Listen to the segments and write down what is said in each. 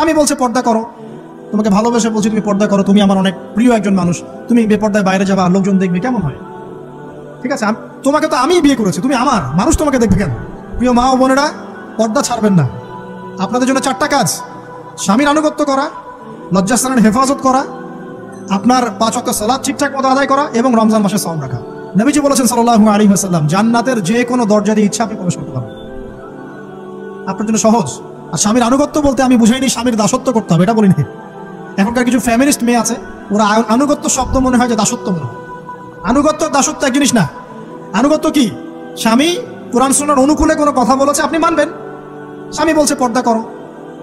স্বামী বলছে পর্দা করো, তোমাকে ভালোবেসে বলছি তুমি পর্দা করো, তুমি আমার অনেক প্রিয় একজন মানুষ, তুমি বেপর্দায় বাইরে যাবা, লোকজন দেখবে, কেমন হয়? ঠিক আছে, তোমাকে তো আমি বিয়ে করেছি, তুমি আমার মানুষ, তোমাকে দেখবে কেন? প্রিয় মা ও বোনেরা, পর্দা ছাড়বেন না। আপনাদের জন্য 4টা কাজ: স্বামীর আনুগত্য করা, লজ্জাস্থানের হেফাজত করা, আপনার 5 ওয়াক্ত সালাত ঠিকঠাক মতো আদায় করা এবং রমজান মাসে সাওম রাখা। নবীজি বলেছেন সাল্লাল্লাহু আলাইহি ওয়াসাল্লাম, জান্নাতের যে কোনো দরজা দিয়ে ইচ্ছা আপনি প্রবেশ করতে পারবেন। আপনার জন্য সহজ। আর স্বামীর আনুগত্য বলতে আমি বুঝাইনি স্বামীর দাসত্ব করতে হবে, এটা বলিনি। এখনকার কিছু ফ্যামিলিস্ট মেয়ে আছে, ওরা আনুগত্য শব্দ মনে হয় যে দাসত্ব মনে হয়। আনুগত্য দাসত্ব এক জিনিস না। আনুগত্য কি? স্বামী কোরআন সুন্নাহর অনুকূলে কোনো কথা বলেছে, আপনি মানবেন। স্বামী বলছে পর্দা করো,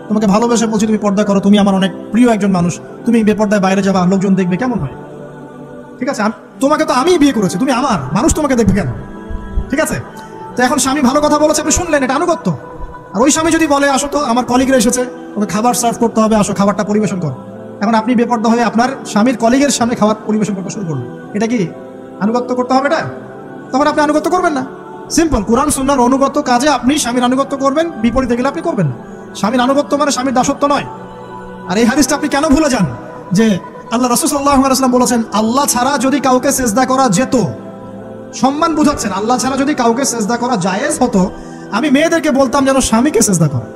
তোমাকে ভালোবেসে বলছি তুমি পর্দা করো, তুমি আমার অনেক প্রিয় একজন মানুষ, তুমি বেপর্দায় বাইরে যাবা, লোকজন দেখবে, কেমন হয়? ঠিক আছে, তোমাকে তো আমি বিয়ে করেছি, তুমি আমার মানুষ, তোমাকে দেখবে কেন? ঠিক আছে, তো এখন স্বামী ভালো কথা বলেছে, আপনি শুনলেন, এটা আনুগত্য। আর ওই স্বামী যদি বলে আসো তো আমার কলিগরা এসেছে, ওকে খাবার সার্ভ করতে হবে, আসো খাবারটা পরিবেশন করো, এখন আপনি বেপর্দা হয়ে আপনার স্বামীর কলিগের সামনে খাবার পরিবেশন করতে শুরু করলেন, এটা কি আনুগত্য করতে হবে? এটা তখন আপনি আনুগত্য করবেন না। সিম্পল, কোরআন সুন্নাহর অনুগত্য কাজে আপনি স্বামীর আনুগত্য করবেন, বিপরীতে গেলে আপনি করবেন না। স্বামীর আনুগত্য মানে স্বামীর দাসত্ব নয়। আর এই হাদিসটা আপনি কেন ভুলে যান যে আল্লাহ রাসূল সাল্লাল্লাহু আলাইহি ওয়াসাল্লাম বলেছেন, আল্লাহ ছাড়া যদি কাউকে সেজদা করা যেত, সম্মান বুঝাচ্ছেন, আল্লাহ ছাড়া যদি কাউকে সেজদা করা জায়েজ হতো, আমি মেয়েদেরকে বলতাম যেন স্বামীকে সেজদা করো।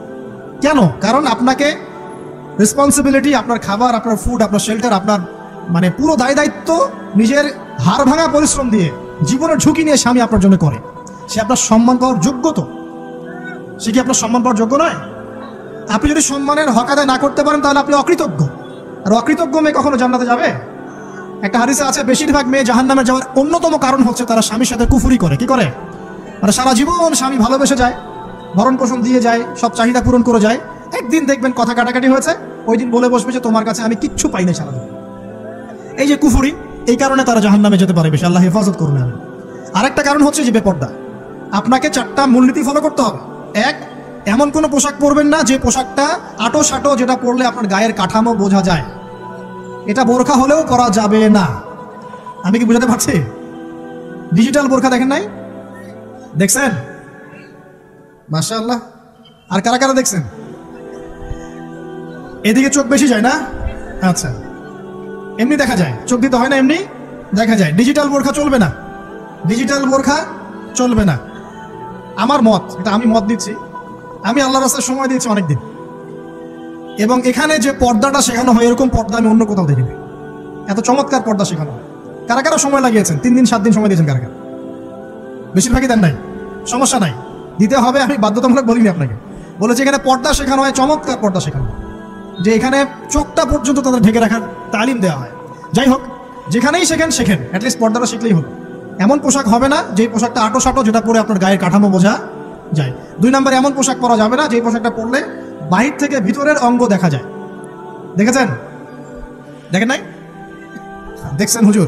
কেন? কারণ আপনাকে রেসপন্সিবিলিটি, আপনার খাবার, আপনার ফুড, আপনার শেল্টার, আপনার মানে পুরো দায় দায়িত্ব নিজের হাড় ভাঙা পরিশ্রম দিয়ে, জীবনের ঝুঁকি নিয়ে স্বামী আপনার জন্য করে। সে আপনার সম্মান পাওয়ার যোগ্য তো? সে কি আপনার সম্মান পাওয়ার যোগ্য নয়? আপনি যদি সম্মানের হক আদায় না করতে পারেন তাহলে আপনি অকৃতজ্ঞ। আর অকৃতজ্ঞ মেয়ে কখনো জান্নাতে যাবে? একটা হাদিসে আছে, বেশিরভাগ মেয়ে জাহান্নামে যাওয়ার অন্যতম কারণ হচ্ছে তারা স্বামীর সাথে কুফরি করে। কি করে? মানে সারা জীবন স্বামী ভালোবেসে যায়, ভরণ পোষণ দিয়ে যায়, সব চাহিদা পূরণ করে যায়, একদিন দেখবেন কথা কাটাকাটি হয়েছে, ওই দিন বলে বসবে যে তোমার কাছে আমি কিচ্ছু পাই না সারা জীবন। এই যে কুফরি, এই কারণে তারা জাহান্নামে যেতে পারে বেশি। আল্লাহ হেফাজত করুন। আরেকটা কারণ হচ্ছে যে বেপর্দা। আপনাকে 4টা মূলনীতি ফলো করতে হবে। 1, এমন কোনো পোশাক পরবেন না যে পোশাকটা আটো সাটো, যেটা পরলে আপনার গায়ের কাঠামো বোঝা যায়। এটা বোরখা হলেও করা যাবে না। আমি কি বুঝাতে পারছি? ডিজিটাল বোরখা দেখেন নাই? দেখছেন? মাশাআল্লাহ। আর কারা কারা দেখছেন? এদিকে চোখ বেশি যায় না? আচ্ছা, এমনি দেখা যায়, চোখ দিতে হয় না, এমনি দেখা যায়। ডিজিটাল বোরখা চলবে না, ডিজিটাল বোরখা চলবে না। আমার মত, এটা আমি মত দিচ্ছি, আমি আল্লাহর রাস্তায় সময় দিয়েছি অনেকদিন, এবং এখানে যে পর্দাটা শেখানো হয় এরকম পর্দা আমি অন্য কোথাও দেখিনি। এত চমৎকার পর্দা শেখানো হয়। কারা কারা সময় লাগিয়েছেন? 3 দিন 7 দিন সময় দিয়েছেন কারা কারা? বেশিরভাগই দেন নাই। সমস্যা নাই, দিতে হবে, আমি বাধ্যতামূলক বলিনি আপনাকে। বলেছি এখানে পর্দা শেখানো হয়, চমৎকার পর্দা শেখানো হয়, যে এখানে চোখটা পর্যন্ত তাদের ঢেকে রাখার তালিম দেওয়া হয়। যাই হোক, যেখানেই শেখেন অ্যাটলিস্ট পর্দাটা শিখলেই হলো। এমন পোশাক হবে না যে পোশাকটা আটো সাটো, যেটা পরে আপনার গায়ের কাঠামো বোঝা যায়। 2 নম্বর, এমন পোশাক পরা যাবে না যে পোশাকটা পরলে বাহির থেকে ভিতরের অঙ্গ দেখা যায়। দেখেছেন? দেখেন নাই? দেখছেন হুজুর?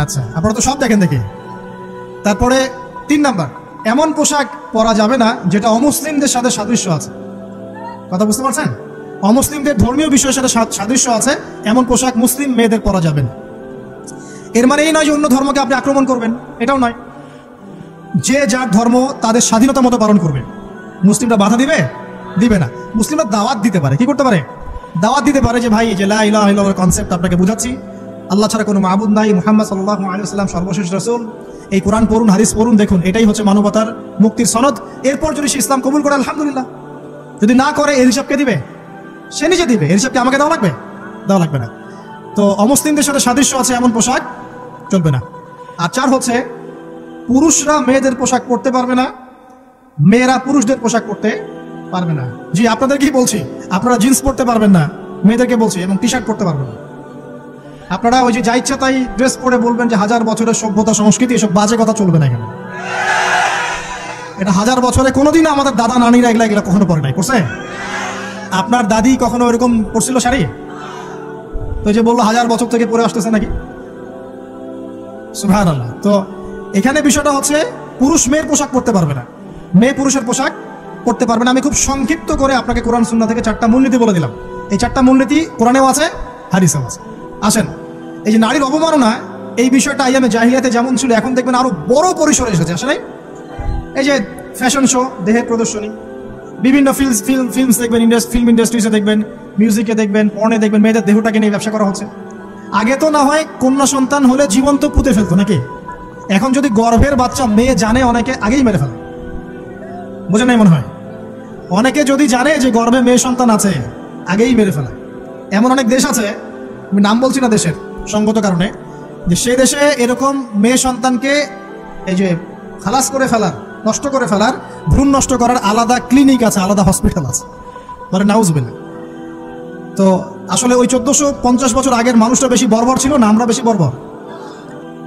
আচ্ছা, আপনারা তো সব দেখেন দেখি। তারপরে 3 নম্বর, এমন পোশাক পরা যাবে না যেটা অমুসলিমদের সাথে সাদৃশ্য আছে। কথা বুঝতে পারছেন? অমুসলিমদের ধর্মীয় বিষয়ের সাথে সাদৃশ্য আছে এমন পোশাক মুসলিম মেয়েদের পরা যাবে না। এর মানে এই নয় যে অন্য ধর্মকে আপনি আক্রমণ করবেন, এটাও নয়। যে যার ধর্ম তাদের স্বাধীনতা মতো পালন করবে। মুসলিমরা বাধা দিবে? দিবে না। মুসলিমরা দাওয়াত দিতে পারে। কি করতে পারে? দাওয়াত দিতে পারে যে ভাই, যে লা ইলাহা ইল্লাল্লাহর কনসেপ্ট আপনাকে বুঝাচ্ছি, আল্লাহ ছাড়া কোনো মাবুদ নাই, মুহাম্মদ সাল্লাল্লাহু আলাইহি ওয়াসাল্লাম সর্বশেষ রাসূল, এই কোরআন পড়ুন, হাদিস পড়ুন, দেখুন এটাই হচ্ছে মানবতার মুক্তির সনদ। এরপর যদি সে ইসলাম কবুল করে আলহামদুলিল্লাহ, যদি না করে এর হিসাব কে দিবে? সে নিজে দিবে। এর হিসাব কি আমাকে দেওয়া লাগবে? দেওয়া লাগবে না। তো অমুসলিমদের সাথে সাদৃশ্য আছে এমন পোশাক চলবে না। আর 4 হচ্ছে, পুরুষরা মেয়েদের পোশাক পরতে পারবে না, মেয়েরা পুরুষদের পোশাক পরতে পারবে না। জি, আপনাদের কি বলছি, আপনারা জিন্স পরতে পারবেন না, মেয়েদেরকে বলছি, এবং টি শার্ট পরতে পারবেন না। আপনারা ওই যে যা ইচ্ছা তাই ড্রেস পরে বলবেন যে 1000 বছরের সভ্যতা সংস্কৃতি, এসব বাজে কথা চলবে না এখানে। এটা 1000 বছরে কোনোদিন আমাদের দাদা নানিরা এগুলা কখনো পরে নাই। পড়ছে? আপনার দাদি কখনো এরকম পরছিল শাড়ি? তো যে বললো 1000 বছর থেকে পরে আসতেছে নাকি? সুবহানাল্লাহ। তো এখানে বিষয়টা হচ্ছে, পুরুষ মেয়ের পোশাক পরতে পারবে না, মেয়ে পুরুষের পোশাক পরতে পারবে না। আমি খুব সংক্ষিপ্ত করে আপনাকে কোরআন সুন্নাহ থেকে 4টা মূলনীতি বলে দিলাম। এই 4টা মূলনীতি কোরআনেও আছে, হাদিসেও আছে। আসেন, এই যে নারীর অবমাননা, এই বিষয়টা আইয়ামে জাহিলিয়াতে যেমন ছিল, এখন দেখবেন আরো বড় পরিসরে এসেছে। আসলে এই যে ফ্যাশন শো, দেহের প্রদর্শনী, বিভিন্ন ফিল্মস দেখবেন, ফিল্ম ইন্ডাস্ট্রিজে দেখবেন, মিউজিকে দেখবেন, পর্নে দেখবেন, মেয়েদের দেহটাকে নিয়ে ব্যবসা করা হচ্ছে। আগে তো না হয় কন্যা সন্তান হলে জীবন্ত পুঁতে ফেলতো নাকি, এখন যদি গর্ভের বাচ্চা মেয়ে জানে অনেকে আগেই মেরে ফেলে। বোঝে নাই মনে হয়? অনেকে যদি জানে যে গর্ভে মেয়ে সন্তান আছে আগেই মেরে ফেলে। এমন অনেক দেশ আছে, আমি নাম বলছি না দেশের সঙ্গত কারণে, যে সেই দেশে এরকম মেয়ে সন্তানকে এই যে খালাস করে ফেলার, নষ্ট করে ফেলার, ভ্রূণ নষ্ট করার আলাদা ক্লিনিক আছে, আলাদা হসপিটাল আছে। বলে নাউজুবিল্লাহ। তো আসলে ওই 1450 বছর আগের মানুষটা বেশি বর্বর ছিল না আমরা বেশি বর্বর?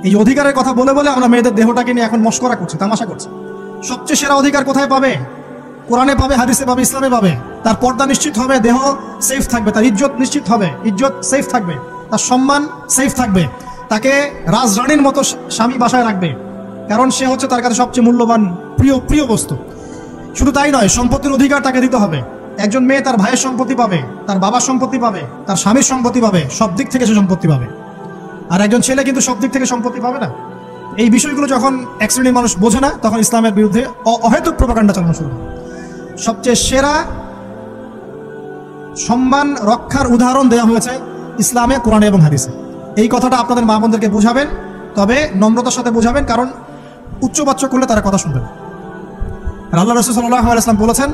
এই যে অধিকারের কথা বলে বলে আমরা মেয়েদের দেহটাকে নিয়ে এখন মস্করা করছি, তামাশা করছি। সবচেয়ে সেরা অধিকার কোথায় পাবে? কোরআনে পাবে, হাদিসে পাবে, ইসলামে পাবে। তার পর্দা নিশ্চিত হবে, দেহ সেফ থাকবে, তার ইজ্জত নিশ্চিত হবে, ইজ্জত সেফ থাকবে, তার সম্মান সেফ থাকবে, তাকে রাজরানীর মতো স্বামী বাসায় রাখবে, কারণ সে হচ্ছে তার কাছে সবচেয়ে মূল্যবান প্রিয় বস্তু। শুধু তাই নয়, সম্পত্তির অধিকার তাকে দিতে হবে। একজন মেয়ে তার ভাইয়ের সম্পত্তি পাবে, তার বাবার সম্পত্তি পাবে, তার স্বামীর সম্পত্তি পাবে, সব দিক থেকে সে সম্পত্তি পাবে। আর একজন ছেলে কিন্তু সব দিক থেকে সম্পত্তি পাবে না। এই বিষয়গুলো যখন এক শ্রেণীর মানুষ বোঝে না, তখন ইসলামের বিরুদ্ধে অহেতুক প্রপাগান্ডা চালানো শুরু হয়। সবচেয়ে সেরা সম্মান রক্ষার উদাহরণ দেওয়া হয়েছে ইসলামে, কোরআনে এবং হাদিসে। এই কথাটা আপনাদের মা বোনদেরকে বোঝাবেন, তবে নম্রতার সাথে বোঝাবেন, কারণ উচ্চবাচ্য করলে তারা কথা শুনবে না। আর আল্লাহ রাসূল সাল্লাল্লাহু আলাইহি ওয়াসাল্লাম বলেছেন,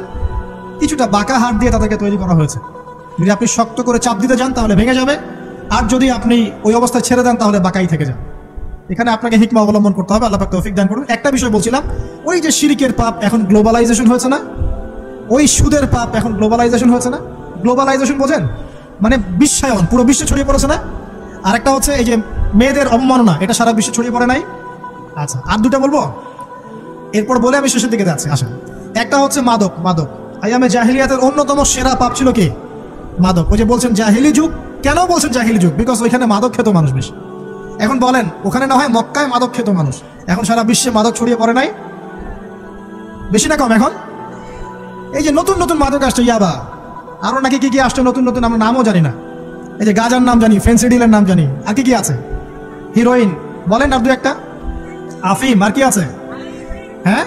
কিছুটা বাঁকা হাত দিয়ে তাদেরকে তৈরি করা হয়েছে। যদি আপনি শক্ত করে চাপ দিতে যান তাহলে ভেঙে যাবে, আর যদি আপনি ওই অবস্থায় ছেড়ে দেন তাহলে বাঁকাই থেকে যাবে। এখানে আপনাকে হিকমা অবলম্বন করতে হবে। আল্লাহ পাক তৌফিক দান করুন। একটা বিষয় বলছিলাম, ওই যে শিরকের পাপ এখন গ্লোবালাইজেশন হয়েছে না, ওই সুদের পাপ এখন গ্লোবালাইজেশন হয়েছে না। গ্লোবালাইজেশন বোঝেন? মানে বিশ্বায়ন, পুরো বিশ্বে ছড়িয়ে পড়েছে না। আর একটা হচ্ছে এই যে মেয়েদের অবমাননা, এটা সারা বিশ্বে ছড়িয়ে পড়ে নাই? আচ্ছা, আর দুটা বলবো, এরপর বলে আমি শেষের দিকে যাচ্ছি। আসেন, একটা হচ্ছে মাদক। আইয়ামে জাহিলিয়াতের অন্যতম সেরা পাপ ছিল কি? মাদক। ওই যে বলছেন জাহিলি যুগ, কেন বলছেন জাহিলি যুগ? বিকজ ওইখানে মাদক খেত মানুষ বেশি। এখন বলেন, ওখানে না হয় মক্কায় মাদক খেত মানুষ, এখন সারা বিশ্বে মাদক ছড়িয়ে পড়ে নাই? বেশি না কম? এখন এই যে নতুন নতুন মাদক আসছে, ইয়াবা, আরো নাকি কি কি আসছে নতুন নতুন, আমরা নামও জানি না। এই যে গাজার নাম জানি, ফেন্সিডিলের নাম জানি, আর কি কি আছে, হিরোইন বলেন, আর দু একটা, আফিম, আর কি আছে? হ্যাঁ,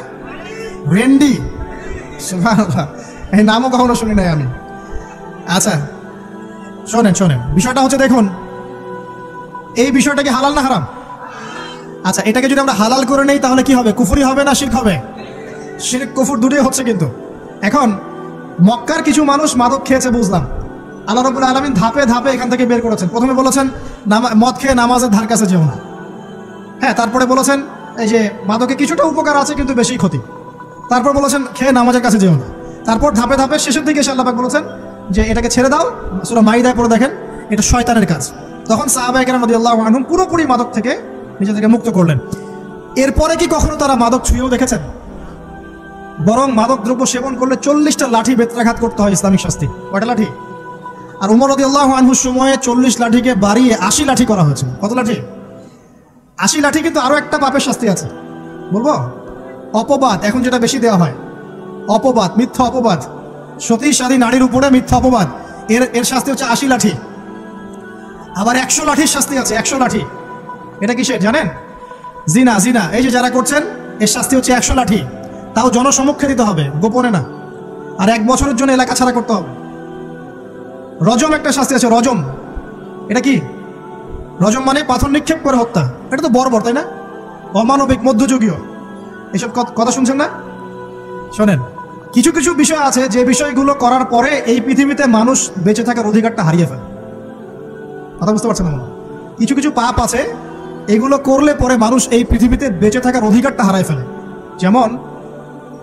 রেন্ডি, সুবহানাল্লাহ, এই নামও কখনো শুনি নাই আমি। আচ্ছা শোনেন, বিষয়টা হচ্ছে, দেখুন, এই বিষয়টা কি হালাল না হারাম? আচ্ছা, এটাকে যদি আমরা হালাল করে নেই তাহলে কি হবে? কুফরি হবে না শিরক হবে? শিরক কুফর দুটোই হচ্ছে। কিন্তু এখন মক্কার কিছু মানুষ মাদক খেয়েছে বুঝলাম, আল্লাহ রাব্বুল আলামিন ধাপে ধাপে এখান থেকে বের করেছেন। প্রথমে বলেছেন মদ খেয়ে নামাজের ধার কাছে যেও না। হ্যাঁ, তারপরে বলেছেন এই যে মাদকে কিছুটা উপকার আছে কিন্তু বেশি ক্ষতি। তারপর বলেছেন খেয়ে নামাজের কাছে যেও না। তারপর ধাপে ধাপে শেষের দিকে এসে আল্লাহ পাক বলেছেন যে এটাকে ছেড়ে দাও। সূরা মাইদায় পড়ে দেখেন, এটা শয়তানের কাজ। তখন সাহাবায়ে কেরাম রাদিয়াল্লাহু আনহুম পুরোপুরি মাদক থেকে নিজেদেরকে মুক্ত করলেন। এরপরে কি কখনো তারা মাদক ছুঁয়েও দেখেছেন? বরং মাদক দ্রব্য সেবন করলে 40টা লাঠি বেত্রাঘাত করতে হয়, ইসলামিক শাস্তি। কয়টা লাঠি? আর উমর রাদিয়াল্লাহু আনহুর সময়ে 40 লাঠিকে বাড়িয়ে 80 লাঠি করা হয়েছে। কত লাঠি? 80 লাঠি। কিন্তু আরো একটা পাপের শাস্তি আছে, বলবো? অপবাদ। এখন যেটা বেশি দেওয়া হয়, অপবাদ, মিথ্যা অপবাদ, সতী নারীর উপরে মিথ্যা অপবাদ, এর শাস্তি হচ্ছে 80 লাঠি। আবার 100 লাঠির শাস্তি আছে, 100 লাঠি। এটা কিসের জানেন? জিনা। এই যে যারা করছেন, এর শাস্তি হচ্ছে 100 লাঠি। তাও জনসমক্ষে দিতে হবে, গোপনে না। আর 1 বছরের জন্য এলাকা ছাড়া করতে হবে। রজম একটা শাস্তি আছে, রজম। এটা কি? রজম মানে পাথর নিক্ষেপ করে হত্যা। এটা তো বর্বর, তাই না? অমানবিক, মধ্যযুগীয়। এসব কথা শুনছেন না? শোনেন, কিছু কিছু বিষয় আছে যে বিষয়গুলো করার পরে এই পৃথিবীতে মানুষ বেঁচে থাকার অধিকারটা হারিয়ে ফেলে। কথা বুঝতে পারছেন না? কিছু কিছু পাপ আছে, এগুলো করলে পরে মানুষ এই পৃথিবীতে বেঁচে থাকার অধিকারটা হারায় ফেলে। যেমন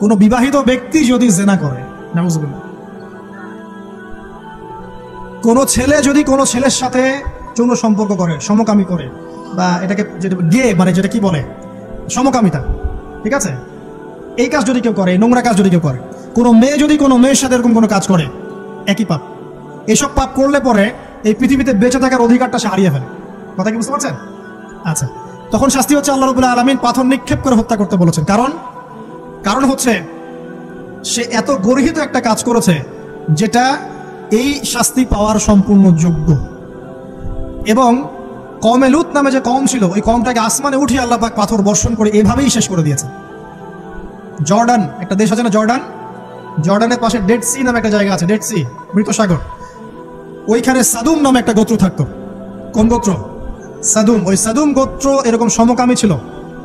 কোনো বিবাহিত ব্যক্তি যদি জেনা করে, নাউজুবিল্লাহ, কোনো ছেলে যদি কোনো ছেলের সাথে যৌন সম্পর্ক করে, সমকামী করে, বা এটাকে যেটা গে মানে যেটা কি বলে, সমকামিতা, ঠিক আছে, এই কাজ যদি কেউ করে, নোংরা কাজ যদি কেউ করে, কোনো মেয়ে যদি কোনো মেয়ের সাথে এরকম কোনো কাজ করে, একই পাপ। এসব পাপ করলে পরে এই পৃথিবীতে বেঁচে থাকার অধিকারটা সে হারিয়ে ফেলে। কথা কি বুঝতে পারছেন? আচ্ছা, তখন শাস্তি হচ্ছে আল্লাহ রাব্বুল আলামিন পাথর নিক্ষেপ করে হত্যা করতে বলেছেন। কারণ হচ্ছে সে এত গর্হিত একটা কাজ করেছে যেটা এই শাস্তি পাওয়ার সম্পূর্ণ যোগ্য। এবং কওমে লূত নামে যে কওম ছিল, ওই কওমটাকে আসমানে উঠিয়ে আল্লাহ পাক পাথর বর্ষণ করে এভাবেই শেষ করে দিয়েছে। জর্ডান, একটা দেশ আছে না জর্ডান, জর্ডানের পাশে ডেড সি নামে একটা জায়গা আছে, ডেড সি, মৃত সাগর। ওইখানে সাদুম নামে একটা গোত্র থাকতো। কোন গোত্র? সাদুম। ওই সাদুম গোত্র এরকম সমকামী ছিল।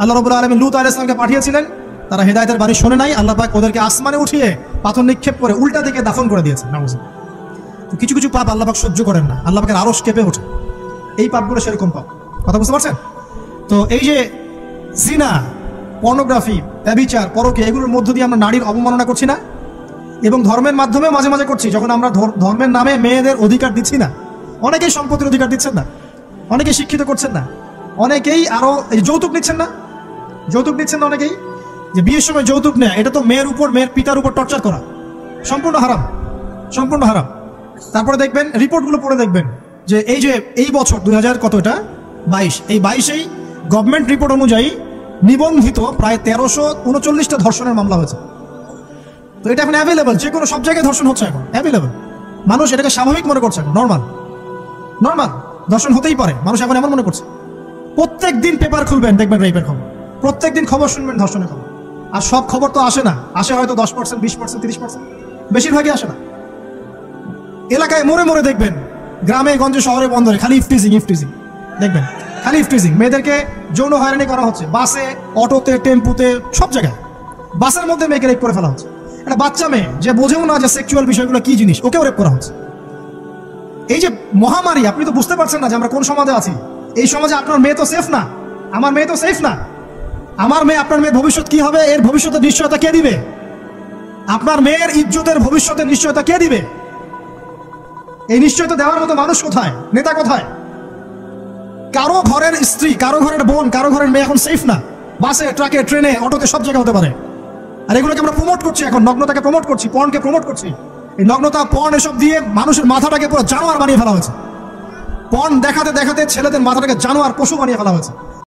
আল্লাহ রাব্বুল আলামিন লূত আলাইহিস সালামকে পাঠিয়েছিলেন, তারা হেদায়েতের বাণী শোনে নাই। আল্লাহ পাক ওদেরকে আসমানে উঠিয়ে পাথর নিক্ষেপ করে উল্টা দিকে দাফন করে দিয়েছে। নাউজুবিল্লাহ। তো কিছু কিছু পাপ আল্লাহ পাক সহ্য করেন না, আল্লাহ পাকের আরশ কেঁপে ওঠে। এই পাপগুলো সেরকম পাপ। কথা বুঝতে পারছেন? তো এই যে জিনা, পর্নোগ্রাফি, ব্যভিচার, পরকীয়া, এগুলোর মধ্য দিয়ে আমরা নারীর অবমাননা করছি না? এবং ধর্মের মাধ্যমে মাঝে মাঝে করছি, যখন আমরা ধর্মের নামে মেয়েদের অধিকার দিচ্ছি না। অনেকেই সম্পত্তির অধিকার দিচ্ছেন না, অনেকেই শিক্ষিত করছেন না, অনেকেই আরো যৌতুক নিচ্ছেন না, যৌতুক নিচ্ছেন না অনেকেই। যে বিয়ের সময় যৌতুক নেয়, এটা তো মেয়ের উপর, মেয়ের পিতার উপর টর্চার করা, সম্পূর্ণ হারাম, সম্পূর্ণ হারাম। তারপরে দেখবেন, রিপোর্টগুলো পড়ে দেখবেন যে এই বছর 2000 কত এটা 22, এই 22-এই গভর্নমেন্ট রিপোর্ট অনুযায়ী নিবন্ধিত প্রায় 1339টা ধর্ষণের মামলা হয়েছে। তো এটা এখন অ্যাভেলেবল, যে কোনো সব জায়গায় ধর্ষণ হচ্ছে, এখন অ্যাভেলেবল। মানুষ এটাকে স্বাভাবিক মনে করছে, নর্মাল, নর্মাল ধর্ষণ হতেই পারে, মানুষ এখন এমন মনে করছে। প্রত্যেক দিন পেপার খুলবেন, দেখবেন রেপের খবর, প্রত্যেক দিন খবর শুনবেন ধর্ষণের খবর। আর সব খবর তো আসে না, আসে হয়তো 10%, 20%, 30%, বেশিরভাগই আসে না। এলাকায় মোড়ে মোড়ে দেখবেন, গ্রামে গঞ্জে শহরে বন্দরে খালি ইফটিজিং, ইফটিজিং দেখবেন, খালি ইফটিজিং। মেয়েদেরকে যৌন হয়রানি করা হচ্ছে, বাসে, অটোতে, টেম্পুতে, সব জায়গায়। বাসের মধ্যে মেয়েকে রেপ করে ফেলা হচ্ছে। একটা বাচ্চা মেয়ে যে বোঝেও না যে সেক্সুয়াল বিষয়গুলো কি জিনিস, ওকেও রেপ করা হচ্ছে। এই যে মহামারী, আপনি তো বুঝতে পারছেন না যে আমরা কোন সমাজে আছি। এই সমাজে আপনার মেয়ে তো সেফ না, আমার মেয়ে তো সেফ না। আমার মেয়ে, আপনার মেয়ের ভবিষ্যৎ কি হবে, এর ভবিষ্যতের নিশ্চয়তা কে দিবে? আপনার মেয়ের ইজ্জতের ভবিষ্যতের নিশ্চয়তা কে দিবে? এই নিশ্চয়তা দেওয়ার মতো মানুষ কোথায়, নেতা কোথায়? কারো ঘরের স্ত্রী, কারো ঘরের বোন, কারো ঘরের মেয়ে এখন সেফ না। বাসে, ট্রাকে, ট্রেনে, অটোতে, সব জায়গায় হতে পারে। আর এগুলোকে আমরা প্রমোট করছি, এখন নগ্নতাকে প্রমোট করছি, পর্নকে প্রমোট করছি। এই নগ্নতা, পর্ন, এসব দিয়ে মানুষের মাথাটাকে পুরো জানোয়ার বানিয়ে ফেলা হয়েছে। পর্ন দেখাতে দেখাতে ছেলেদের মাথাটাকে জানোয়ার, পশু বানিয়ে ফেলা হয়েছে।